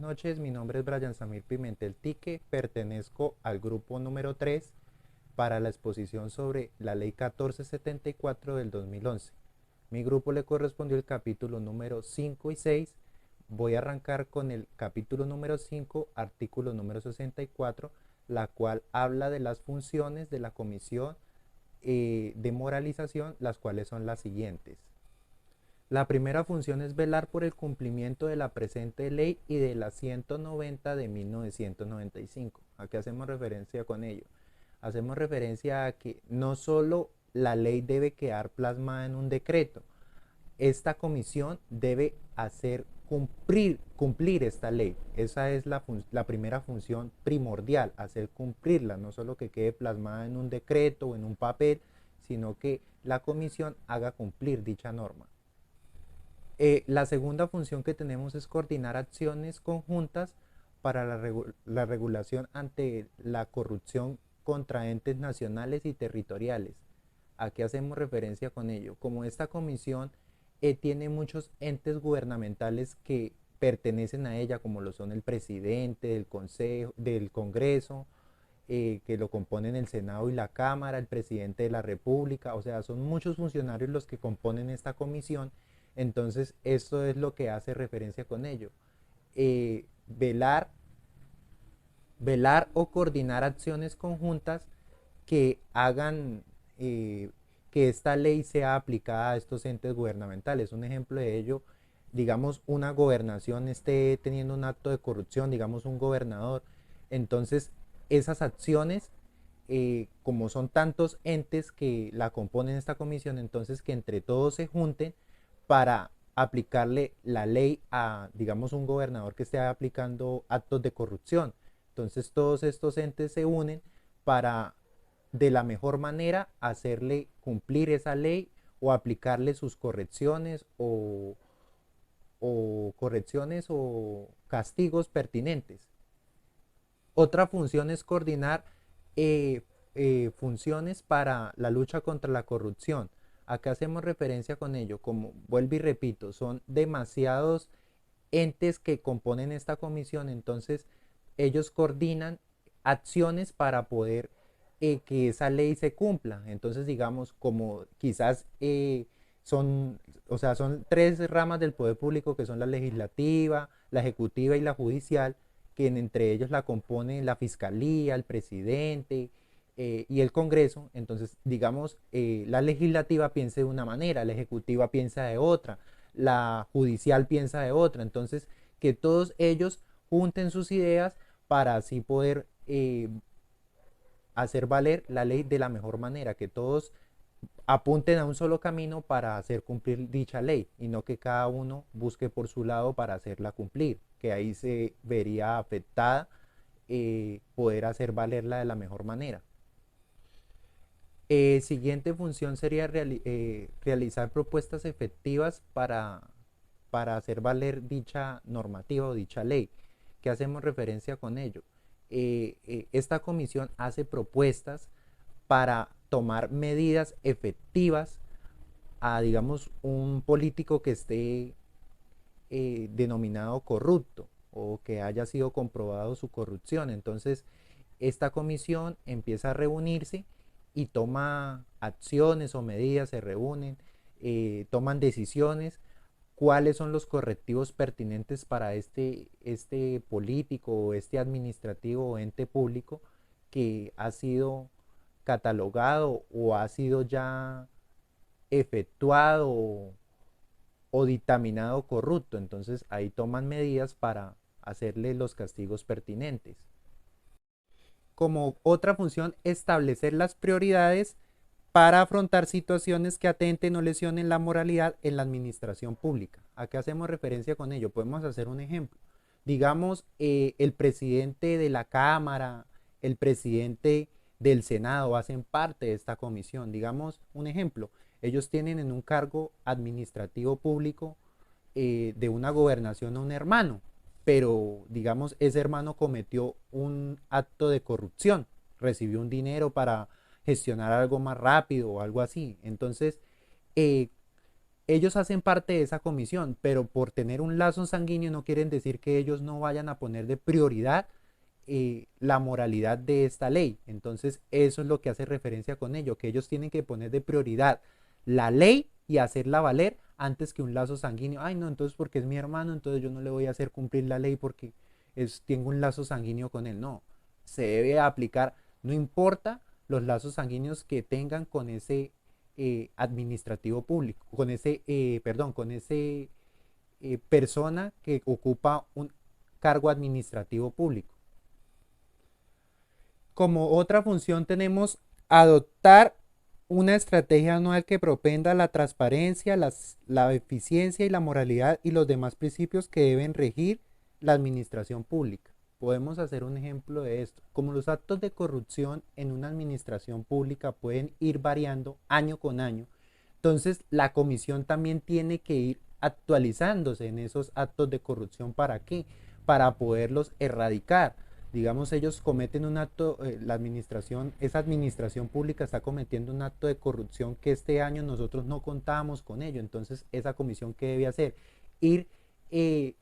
noches, mi nombre es Brian Samir Pimentel Tique, pertenezco al grupo número 3 para la exposición sobre la Ley 1474 del 2011. Mi grupo le correspondió el capítulo número 5 y 6. Voy a arrancar con el capítulo número 5, artículo número 64, la cual habla de las funciones de la comisión de moralización, las cuales son las siguientes. La primera función es velar por el cumplimiento de la presente ley y de la 190 de 1995. ¿A qué hacemos referencia con ello? Hacemos referencia a que no solo la ley debe quedar plasmada en un decreto, esta comisión debe hacer cumplir esta ley. Esa es la primera función primordial, hacer cumplirla, no solo que quede plasmada en un decreto o en un papel, sino que la comisión haga cumplir dicha norma. La segunda función que tenemos es coordinar acciones conjuntas para la regulación ante la corrupción contra entes nacionales y territoriales. ¿A qué hacemos referencia con ello? Como esta comisión tiene muchos entes gubernamentales que pertenecen a ella, como lo son el presidente del consejo, del Congreso, que lo componen el Senado y la Cámara, el presidente de la República, o sea, son muchos funcionarios los que componen esta comisión. Entonces, esto es lo que hace referencia con ello. Eh, velar, velar o coordinar acciones conjuntas que hagan que esta ley sea aplicada a estos entes gubernamentales. Un ejemplo de ello, digamos, una gobernación esté teniendo un acto de corrupción, digamos, un gobernador. Entonces, esas acciones, como son tantos entes que la componen esta comisión, entonces que entre todos se junten para aplicarle la ley a, digamos, un gobernador que esté aplicando actos de corrupción. Entonces todos estos entes se unen para de la mejor manera hacerle cumplir esa ley o aplicarle sus correcciones o castigos pertinentes. Otra función es coordinar eh, funciones para la lucha contra la corrupción. Acá hacemos referencia con ello, como vuelvo y repito, son demasiados entes que componen esta comisión, entonces ellos coordinan acciones para poder que esa ley se cumpla. Entonces, digamos, como quizás son, o sea, son tres ramas del poder público que son la legislativa, la ejecutiva y la judicial, que entre ellos la componen la fiscalía, el presidente y el Congreso. Entonces, digamos, la legislativa piensa de una manera, la ejecutiva piensa de otra, la judicial piensa de otra. Entonces, que todos ellos junten sus ideas para así poder hacer valer la ley de la mejor manera, que todos apunten a un solo camino para hacer cumplir dicha ley y no que cada uno busque por su lado para hacerla cumplir, que ahí se vería afectada poder hacer valerla de la mejor manera. Siguiente función sería realizar propuestas efectivas para hacer valer dicha normativa o dicha ley. ¿Qué hacemos referencia con ello? Esta comisión hace propuestas para tomar medidas efectivas a, digamos, un político que esté denominado corrupto o que haya sido comprobado su corrupción. Entonces, esta comisión empieza a reunirse y toma acciones o medidas, se reúnen, toman decisiones, cuáles son los correctivos pertinentes para este político o este administrativo o ente público que ha sido catalogado o ha sido ya efectuado o dictaminado corrupto. Entonces ahí toman medidas para hacerle los castigos pertinentes. Como otra función, establecer las prioridades para afrontar situaciones que atenten o lesionen la moralidad en la administración pública. ¿A qué hacemos referencia con ello? Podemos hacer un ejemplo. Digamos, el presidente de la Cámara, el presidente del Senado hacen parte de esta comisión. Digamos, un ejemplo, ellos tienen en un cargo administrativo público de una gobernación a un hermano, pero digamos, ese hermano cometió un acto de corrupción, recibió un dinero para gestionar algo más rápido o algo así. Entonces, eh, Ellos hacen parte de esa comisión, pero por tener un lazo sanguíneo no quieren decir que ellos no vayan a poner de prioridad la moralidad de esta ley. Entonces, eso es lo que hace referencia con ello, que ellos tienen que poner de prioridad la ley y hacerla valer antes que un lazo sanguíneo. Ay, no, entonces porque es mi hermano, entonces yo no le voy a hacer cumplir la ley porque tengo un lazo sanguíneo con él. No, se debe aplicar, no importa los lazos sanguíneos que tengan con ese administrativo público, con ese, perdón, con ese persona que ocupa un cargo administrativo público. Como otra función tenemos adoptar una estrategia anual que propenda la transparencia, la eficiencia y la moralidad y los demás principios que deben regir la administración pública. Podemos hacer un ejemplo de esto. Como los actos de corrupción en una administración pública pueden ir variando año con año, entonces la comisión también tiene que ir actualizándose en esos actos de corrupción. ¿Para qué? Para poderlos erradicar. Digamos, ellos cometen un acto, esa administración pública está cometiendo un acto de corrupción que este año nosotros no contábamos con ello. Entonces, esa comisión, ¿qué debe hacer? Ir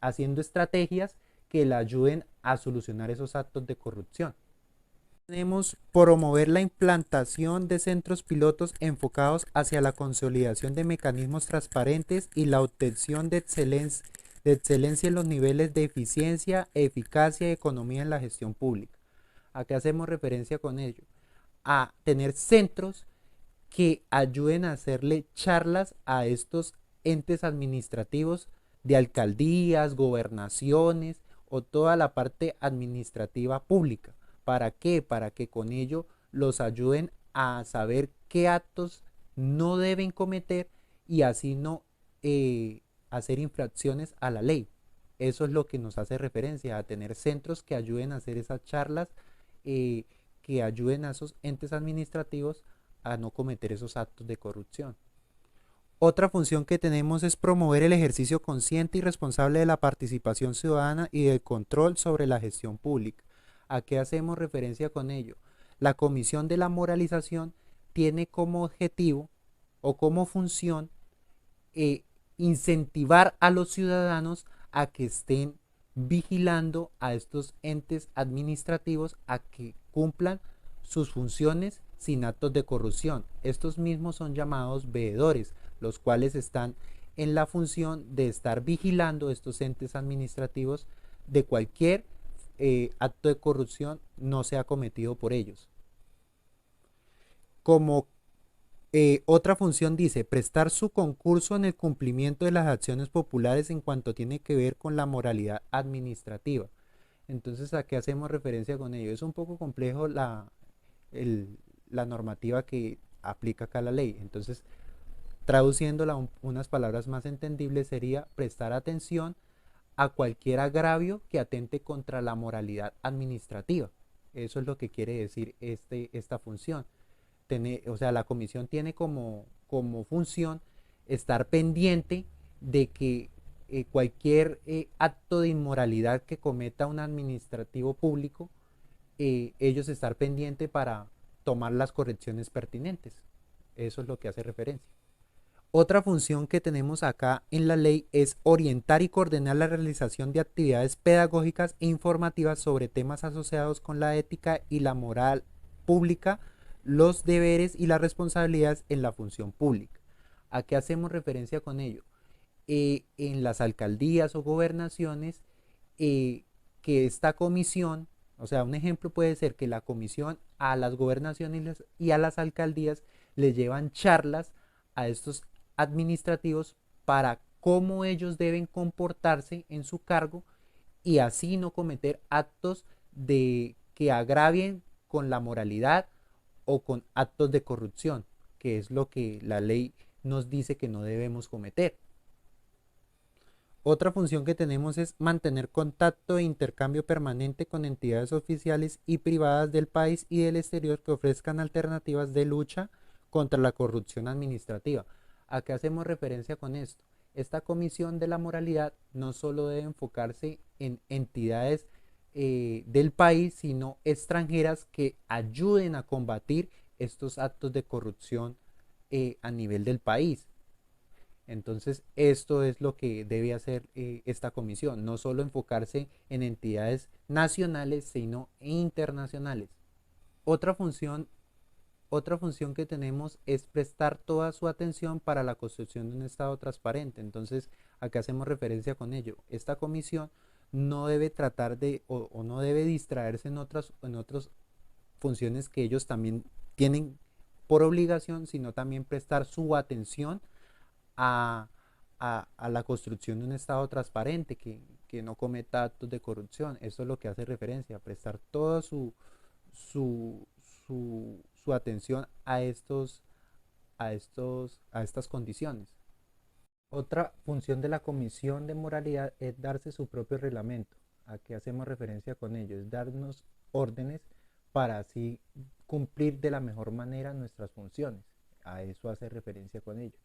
haciendo estrategias que la ayuden a solucionar esos actos de corrupción. Tenemos promover la implantación de centros pilotos enfocados hacia la consolidación de mecanismos transparentes y la obtención de excelencia en los niveles de eficiencia, eficacia y economía en la gestión pública. ¿A qué hacemos referencia con ello? A tener centros que ayuden a hacerle charlas a estos entes administrativos de alcaldías, gobernaciones o toda la parte administrativa pública. ¿Para qué? Para que con ello los ayuden a saber qué actos no deben cometer y así no hacer infracciones a la ley. Eso es lo que nos hace referencia a tener centros que ayuden a hacer esas charlas, que ayuden a esos entes administrativos a no cometer esos actos de corrupción. Otra función que tenemos es promover el ejercicio consciente y responsable de la participación ciudadana y del control sobre la gestión pública. ¿A qué hacemos referencia con ello? La Comisión de la Moralización tiene como objetivo o como función incentivar a los ciudadanos a que estén vigilando a estos entes administrativos a que cumplan sus funciones sin actos de corrupción. Estos mismos son llamados veedores, los cuales están en la función de estar vigilando estos entes administrativos de cualquier acto de corrupción no sea cometido por ellos. Como otra función dice, prestar su concurso en el cumplimiento de las acciones populares en cuanto tiene que ver con la moralidad administrativa. Entonces, ¿a qué hacemos referencia con ello? Es un poco complejo la normativa que aplica acá la ley. Entonces, traduciéndola unas palabras más entendibles sería prestar atención a cualquier agravio que atente contra la moralidad administrativa. Eso es lo que quiere decir esta función. O sea, la comisión tiene como función estar pendiente de que cualquier acto de inmoralidad que cometa un administrativo público, ellos estar pendiente para tomar las correcciones pertinentes. Eso es lo que hace referencia. Otra función que tenemos acá en la ley es orientar y coordinar la realización de actividades pedagógicas e informativas sobre temas asociados con la ética y la moral pública, los deberes y las responsabilidades en la función pública. ¿A qué hacemos referencia con ello? En las alcaldías o gobernaciones, que esta comisión, o sea, un ejemplo puede ser que la comisión a las gobernaciones y a las alcaldías le llevan charlas a estos administrativos para cómo ellos deben comportarse en su cargo y así no cometer actos que agravien con la moralidad o con actos de corrupción, que es lo que la ley nos dice que no debemos cometer. Otra función que tenemos es mantener contacto e intercambio permanente con entidades oficiales y privadas del país y del exterior que ofrezcan alternativas de lucha contra la corrupción administrativa. ¿A qué hacemos referencia con esto? Esta comisión de la moralidad no solo debe enfocarse en entidades del país, sino extranjeras que ayuden a combatir estos actos de corrupción a nivel del país. Entonces, esto es lo que debe hacer esta comisión, no solo enfocarse en entidades nacionales, sino internacionales. Otra función, otra función que tenemos es prestar toda su atención para la construcción de un Estado transparente. Entonces, acá hacemos referencia con ello. Esta comisión no debe tratar de o no debe distraerse en otras funciones que ellos también tienen por obligación, sino también prestar su atención a, a la construcción de un Estado transparente que no cometa actos de corrupción. Eso es lo que hace referencia, a prestar toda su, su atención a estas condiciones. Otra función de la Comisión de Moralidad es darse su propio reglamento. ¿A qué hacemos referencia con ello? Es darnos órdenes para así cumplir de la mejor manera nuestras funciones. A eso hace referencia con ello.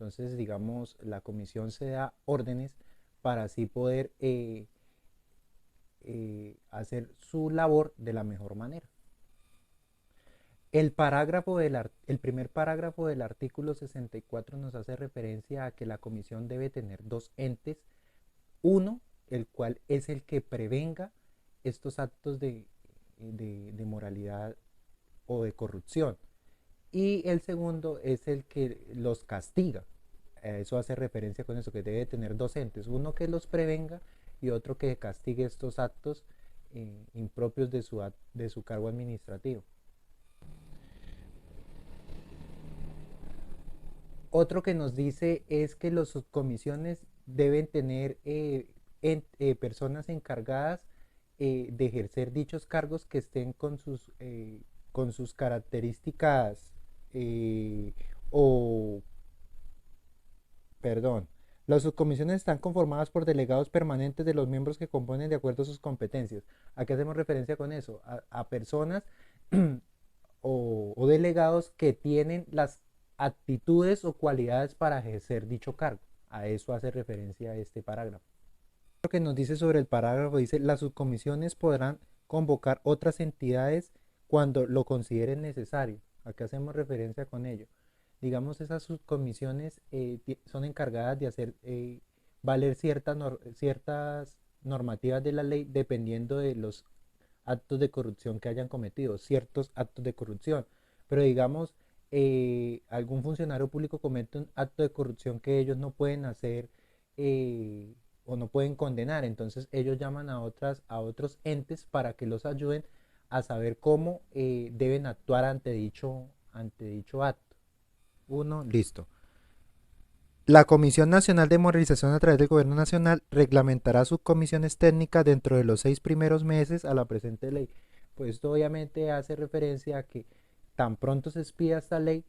Entonces, digamos, la comisión se da órdenes para así poder hacer su labor de la mejor manera. El primer parágrafo del artículo 64 nos hace referencia a que la comisión debe tener dos entes. Uno, el cual es el que prevenga estos actos de moralidad o de corrupción. Y el segundo es el que los castiga. Eso hace referencia con eso, que debe tener dos entes. Uno que los prevenga y otro que castigue estos actos impropios de su cargo administrativo. Otro que nos dice es que las subcomisiones deben tener personas encargadas de ejercer dichos cargos que estén con sus características eh, o, perdón, las subcomisiones están conformadas por delegados permanentes de los miembros que componen de acuerdo a sus competencias. ¿A qué hacemos referencia con eso? A personas o delegados que tienen las actitudes o cualidades para ejercer dicho cargo. A eso hace referencia este parágrafo. Lo que nos dice sobre el parágrafo dice, las subcomisiones podrán convocar otras entidades cuando lo consideren necesario. ¿A qué hacemos referencia con ello? Digamos, esas subcomisiones son encargadas de hacer valer ciertas normativas de la ley dependiendo de los actos de corrupción que hayan cometido, ciertos actos de corrupción. Pero digamos, algún funcionario público comete un acto de corrupción que ellos no pueden hacer o no pueden condenar. Entonces ellos llaman a otros entes para que los ayuden a saber cómo deben actuar ante dicho acto. Uno, listo. La Comisión Nacional de Moralización a través del Gobierno Nacional reglamentará subcomisiones técnicas dentro de los 6 primeros meses a la presente ley. Pues esto obviamente hace referencia a que tan pronto se expida esta ley,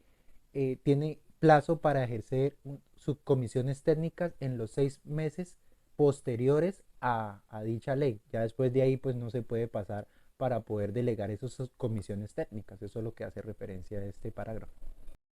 tiene plazo para ejercer subcomisiones técnicas en los 6 meses posteriores a dicha ley. Ya después de ahí pues no se puede pasar para poder delegar esas subcomisiones técnicas. Eso es lo que hace referencia a este parágrafo.